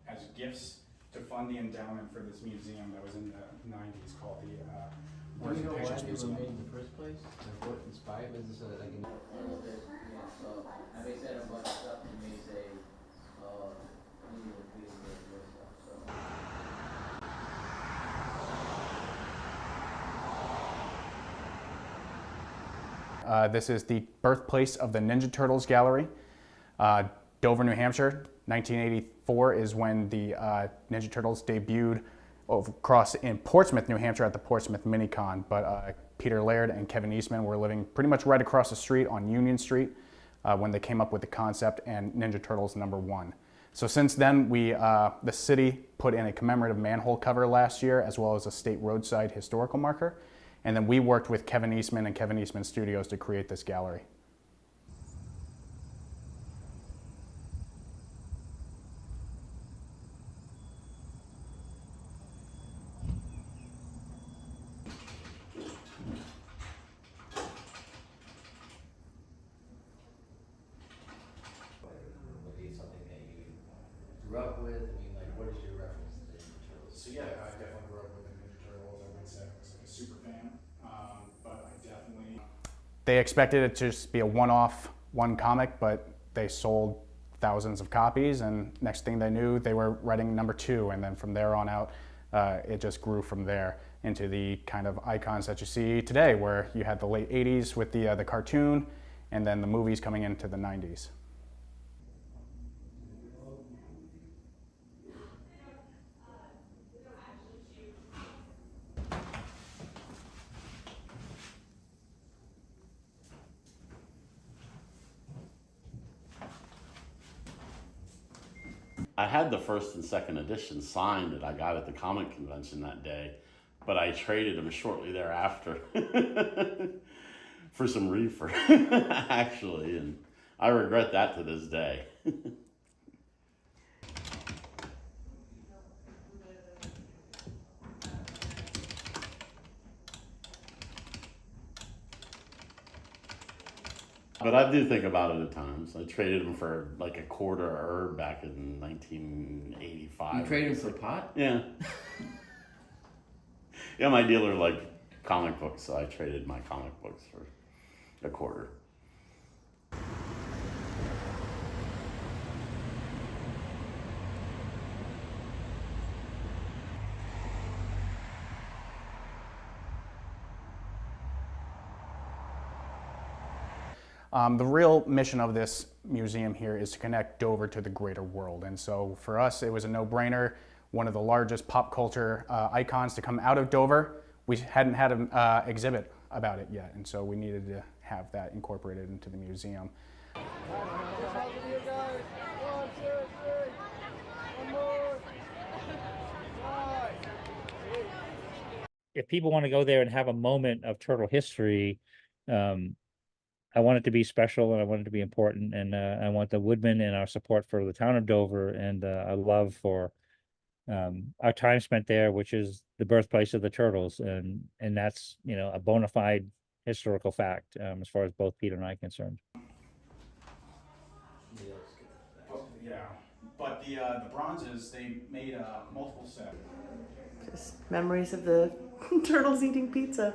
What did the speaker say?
as gifts to fund the endowment for this museum that was in the 90s called the Do you know why they were made in the first place? Like what inspired this? Like in so I may say a bunch of stuff. You may say, you would be stuff. This is the birthplace of the Ninja Turtles gallery. Dover, New Hampshire, 1984 is when the Ninja Turtles debuted across in Portsmouth, New Hampshire at the Portsmouth Mini-Con. But Peter Laird and Kevin Eastman were living pretty much right across the street on Union Street when they came up with the concept and Ninja Turtles #1. So since then, the city put in a commemorative manhole cover last year, as well as a state roadside historical marker. And then we worked with Kevin Eastman and Kevin Eastman Studios to create this gallery. up with? I mean, like, what is your reference to the Ninja Turtles? So yeah, I definitely grew up with the Ninja Turtles. I wouldn't say I was like a super fan, but I definitely... They expected it to just be a one-off, one comic, but they sold thousands of copies, and next thing they knew, they were writing #2, and then from there on out, it just grew from there into the kind of icons that you see today, where you had the late 80s with the cartoon, and then the movies coming into the 90s. I had the first and second edition signed that I got at the comic convention that day, but I traded them shortly thereafter for some reefer, actually, and I regret that to this day. But I do think about it at times. I traded them for like a quarter herb back in 1985. You traded them for pot? Yeah. Yeah, my dealer liked comic books, so I traded my comic books for a quarter. The real mission of this museum here is to connect Dover to the greater world. And so for us, it was a no-brainer. One of the largest pop culture icons to come out of Dover. We hadn't had an exhibit about it yet, and so we needed to have that incorporated into the museum. If people want to go there and have a moment of turtle history, I want it to be special, and I want it to be important, and I want the Woodman and our support for the town of Dover, and our love for our time spent there, which is the birthplace of the Turtles, and that's, you know, a bona fide historical fact as far as both Peter and I are concerned. Yeah, but the bronzes, they made multiple sets. Just memories of the turtles eating pizza.